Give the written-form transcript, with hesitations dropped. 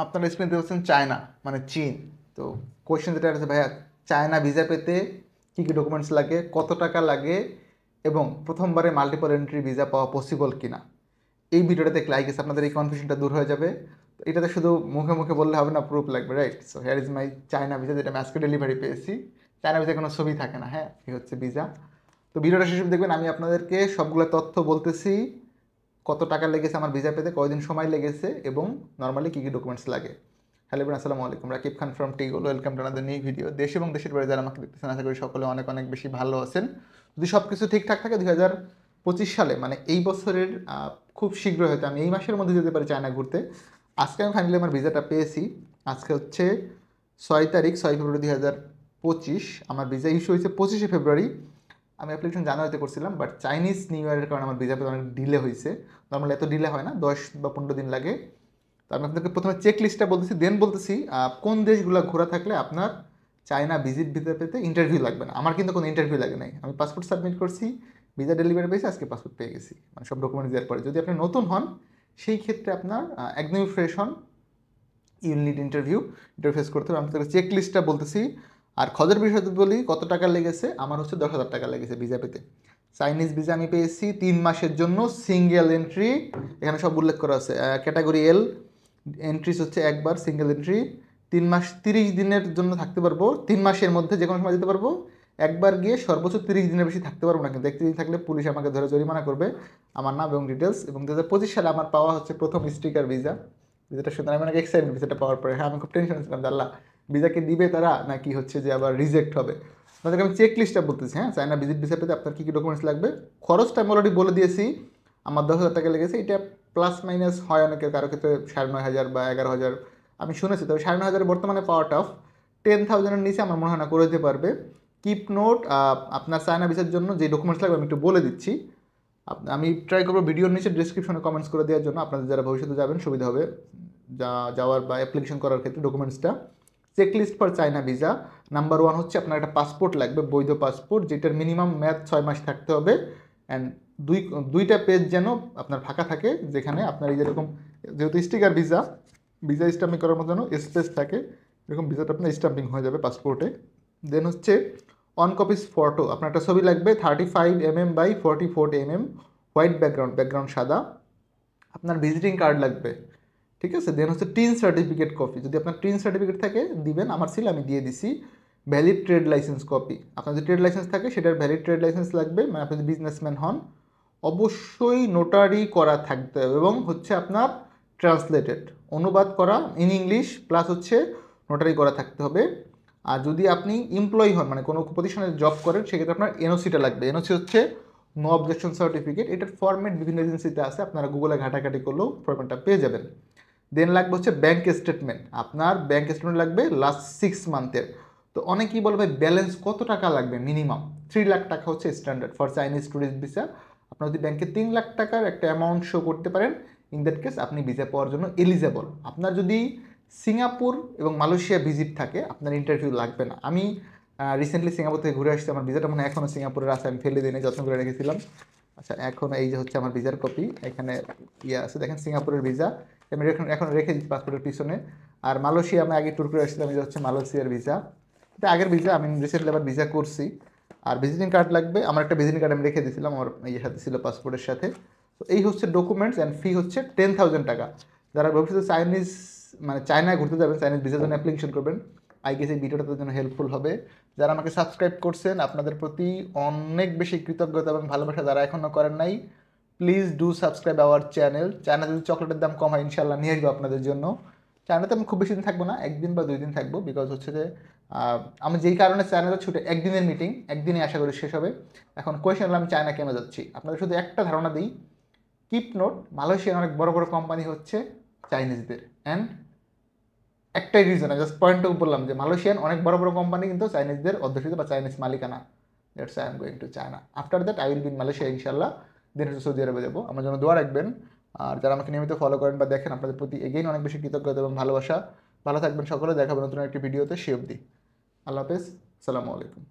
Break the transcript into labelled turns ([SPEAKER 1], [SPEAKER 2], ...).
[SPEAKER 1] আপনারা স্ক্রিনে দেখতে পাচ্ছেন চায়না মানে চীন। তো কোয়েশ্চেন যেটা আছে ভাইয়া, চায়না ভিসা পেতে কী কী ডকুমেন্টস লাগে, কত টাকা লাগে এবং প্রথমবারে মাল্টিপল এন্ট্রি ভিসা পাওয়া পসিবল কিনা, এই ভিডিওটা দেখলে আই গেস আপনাদের এই কনফিউশনটা দূর হয়ে যাবে। তো এটাতে শুধু মুখে মুখে বললে হবে না, প্রুফ লাগবে, right? So here is my China visa, যেটা আমি আজকে ডেলিভারি পেয়েছি। চায়না ভিসা কোনো ছবি থাকে না, হ্যাঁ, এই হচ্ছে ভিসা। তো ভিডিওটা শেষে দেখবেন আমি আপনাদেরকে সবগুলো তথ্য বলতেছি, কত টাকা লেগেছে আমার ভিসা পেতে, কয়দিন সময় লেগেছে এবং নর্মালি কী কী ডকুমেন্টস লাগে। হ্যালো এভরিওয়ান, আসসালামু আলাইকুম, রাকিব খান ফ্রম টিগোল। Welcome to another new video. দেশ এবং দেশের বাইরে যারা আমাকে দেখতেছেন, আশা করি সকলে অনেক অনেক বেশি ভালো আছেন। যদি সব কিছু ঠিকঠাক থাকে 2025 সালে মানে এই বছরের খুব শীঘ্রই হয়তো আমি এই মাসের মধ্যে যেতে পারি চায়না ঘুরতে। আজকে আমি ফাইনালি আমার ভিসাটা পেয়েছি। আজকে হচ্ছে 6 তারিখ, 6 ফেব্রুয়ারি 2025। আমার ভিসা ইস্যু হয়েছে 25 ফেব্রুয়ারি। আমি অ্যাপ্লিকেশন জানুয়ারিতে করছিলাম, বাট চাইনিজ নিউ ইয়ারের কারণে আমার ভিসা পেতে অনেক ডিলে হয়েছে। নর্মালি এত ডিলে হয় না, 10 বা 15 দিন লাগে। তো আমি আপনাদেরকে প্রথমে চেক লিস্টটা বলতেছি, দেন বলতেছি কোন দেশগুলো ঘোরা থাকলে আপনার চায়না ভিজিট ভিসা পেতে ইন্টারভিউ লাগবে না। আমার কিন্তু কোনো ইন্টারভিউ লাগে নাই, আমি পাসপোর্ট সাবমিট করছি, ভিসা ডেলিভারি পেয়েছি, আজকে পাসপোর্ট পেয়ে গেছি, মানে সব ডকুমেন্টস দেওয়ার পরে। যদি আপনি নতুন হন সেই ক্ষেত্রে আপনার একদমই ফ্রেশ হন, ইউল নিড ইন্টারভিউ ফেস করতে হবে। আমি তাদের চেক লিস্টটা বলতেছি। আর খরচের বিষয়ে বলি, কত টাকা লেগেছে, আমার হচ্ছে 10,000 টাকা লেগেছে ভিসা পেতে। চাইনিজ ভিসা আমি পেয়েছি 3 মাসের জন্য, সিঙ্গেল এন্ট্রি, এখানে সব উল্লেখ করা আছে। ক্যাটাগরি এল, এন্ট্রিস হচ্ছে একবার, সিঙ্গেল এন্ট্রি। 3 মাস 30 দিনের জন্য থাকতে পারবো, 3 মাসের মধ্যে যে কোনো সময় যেতে পারবো। একবার গিয়ে সর্বোচ্চ 30 দিনের বেশি থাকতে পারবো না, কিন্তু 31 দিন থাকলে পুলিশ আমাকে ধরে জরিমানা করবে। আমার নাম এবং ডিটেলস। এবং 2025 সালে আমার পাওয়া হচ্ছে প্রথম স্টিকার ভিসা। ভিসাটা শুনে আমি অনেক এক্সাইটেড ভিসাটা পাওয়ার পরে। হ্যাঁ, আমি খুব টেনশন ছিলাম যে আল্লাহ, ভিসাকে দিবে তারা নাকি হচ্ছে যে আবার রিজেক্ট হবে। আপনাদেরকে আমি চেক লিস্টটা বলতেছি। হ্যাঁ, চায়না ভিজিট ভিসা পেতে আপনার কী কী ডকুমেন্টস লাগবে। খরচটা আমি অলরেডি বলে দিয়েছি, আমার 10,000 টাকা লেগেছে। এটা প্লাস মাইনাস হয় অনেকের, কারো ক্ষেত্রে 9,500 বা 11,000 আমি শুনেছি। তবে 9,500 বর্তমানে পাওয়া টাফ। 10,000-এর নিচে আমার মনে হয় না করে দিতে পারবে। কিপ নোট, আপনার চায়না ভিসার জন্য যে ডকুমেন্টস লাগবে আমি একটু বলে দিচ্ছি। আমি ট্রাই করবো ভিডিওর নিচে ডিসক্রিপশনে কমেন্টস করে দেওয়ার জন্য, আপনাদের যারা ভবিষ্যতে যাবেন সুবিধা হবে যাওয়ার বা অ্যাপ্লিকেশন করার ক্ষেত্রে ডকুমেন্টসটা। Checklist for China visa, number 1 হচ্ছে আপনার একটা পাসপোর্ট লাগবে, বৈধ পাসপোর্ট, যেটার মিনিমাম মেয়াদ 6 মাস থাকতে হবে। অ্যান্ড দুইটা পেজ যেন আপনার ফাঁকা থাকে, যেখানে আপনার এই যেরকম, যেহেতু স্টিকার ভিসা, ভিসা স্টাম্পিং করার মতো যেন স্পেস থাকে, এরকম ভিসাটা আপনার স্টাম্পিং হয়ে যাবে পাসপোর্টে। দেন হচ্ছে 1 কপিস ফটো, আপনার একটা ছবি লাগবে 35 mm by 44 mm, white background সাদা। আপনার ভিজিটিং কার্ড লাগবে, ঠিক আছে। দেন হচ্ছে টিন সার্টিফিকেট কপি, যদি আপনার টিন সার্টিফিকেট থাকে দিবেন, আমার ছিল আমি দিয়ে দিছি। ভ্যালিড ট্রেড লাইসেন্স কপি, আপনার যদি ট্রেড লাইসেন্স থাকে সেটার ভ্যালিড ট্রেড লাইসেন্স লাগবে, মানে আপনি যদি বিজনেসম্যান হন। অবশ্যই নোটারি করা থাকতে হবে এবং হচ্ছে আপনার ট্রান্সলেটেড, অনুবাদ করা ইন ইংলিশ, প্লাস হচ্ছে নোটারি করা থাকতে হবে। আর যদি আপনি এমপ্লয়ি হন, মানে কোনো প্রতিষ্ঠানে জব করেন, সেক্ষেত্রে আপনার এনওসিটা লাগবে। এনওসি হচ্ছে নো অবজেকশন সার্টিফিকেট। এটার ফরম্যাট বিভিন্ন এজেন্সিতে আছে, আপনারা গুগলে ঘাটাঘাটি করলেও ফরম্যাটটা পেয়ে যাবেন। দেন লাগবে হচ্ছে ব্যাঙ্ক স্টেটমেন্ট, আপনার ব্যাঙ্ক স্টেটমেন্ট লাগবে লাস্ট 6 মান্থের। তো অনেকেই বলবে ব্যালেন্স কত টাকা লাগবে, মিনিমাম 3 লাখ টাকা হচ্ছে standard for Chinese tourist visa. আপনার যদি ব্যাংকে 3 লাখ টাকার একটা অ্যামাউন্ট শো করতে পারেন, ইন দ্যাট কেস আপনি ভিসা পাওয়ার জন্য এলিজেবল। আপনার যদি সিঙ্গাপুর এবং মালয়েশিয়া ভিজিট থাকে, আপনার ইন্টারভিউ লাগবে না। আমি রিসেন্টলি সিঙ্গাপুর থেকে ঘুরে আসছি, আমার ভিসাটা মনে হয় এখনও সিঙ্গাপুরের আছে, আমি ফেলে দিই, যত্ন করে রেখেছিলাম। আচ্ছা, এখন এই যে হচ্ছে আমার ভিসার কপি, এখানে আছে দেখেন সিঙ্গাপুরের ভিসা, আমি এখন রেখে দিচ্ছি পাসপোর্টের পিছনে। আর মালয়েশিয়া আমি আগে ট্যুর করে আসছিলাম, এই হচ্ছে মালয়েশিয়ার ভিসা, এটা আগের ভিসা, আমি রিসেন্টলি আবার ভিসা করছি। আর ভিজিটিং কার্ড লাগবে, আমার একটা ভিজিটিং কার্ড আমি রেখে দিয়েছিলাম, আমার ইয়ের সাথে ছিল, পাসপোর্টের সাথে। তো এই হচ্ছে ডকুমেন্টস, অ্যান্ড ফি হচ্ছে 10,000 টাকা। যারা ভবিষ্যতে চাইনিজ মানে চায়নায় ঘুরতে যাবেন, চাইনিজ ভিসার জন্য অ্যাপ্লিকেশন করবেন, আই গেস এই ভিডিওটা তাদের জন্য হেল্পফুল হবে। যারা আমাকে সাবস্ক্রাইব করছেন, আপনাদের প্রতি অনেক বেশি কৃতজ্ঞতা এবং ভালোবাসা। যারা এখনও করেন নাই, please do subscribe our channel. চায়নাতে যদি চকলেটের দাম কম হয়, ইনশাল্লাহ নিয়ে আসবো আপনাদের জন্য। চায়নাতে আমি খুব বেশি দিন থাকবো না, 1 দিন বা 2 দিন থাকবো, বিকজ হচ্ছে যে আমি যেই কারণে চায়নাতে ছুটে, একদিনের মিটিং, একদিনে আশা করি শেষ হবে। এখন কোয়েশ্চেন হলো আমি চায়না কেন যাচ্ছি, আপনাদের শুধু একটা ধারণা দিই। কিপ নোট, মালয়েশিয়ার অনেক বড় বড় কোম্পানি হচ্ছে চাইনিজদের, অ্যান্ড একটাই রিজন, জাস্ট পয়েন্টটুকু বললাম যে মালয়েশিয়ান অনেক বড় বড় কোম্পানি কিন্তু চাইনিজদের অধ্যুষিত বা চাইনিজ মালিকানা। That's I am going to China. After that I will be in Malaysia ইনশাল্লাহ। দেন সৌদি আরবে যাবো। আমার জন্য দোয়া রাখবেন। আর যারা আমাকে নিয়মিত ফলো করেন বা দেখেন, আপনাদের প্রতি এগেইন অনেক বেশি কৃতজ্ঞতা এবং ভালোবাসা। ভালো থাকবেন সকলে, দেখাবেন নতুন একটি ভিডিওতে। সে অবধি আল্লাহ হাফেজ, আসসালামু আলাইকুম।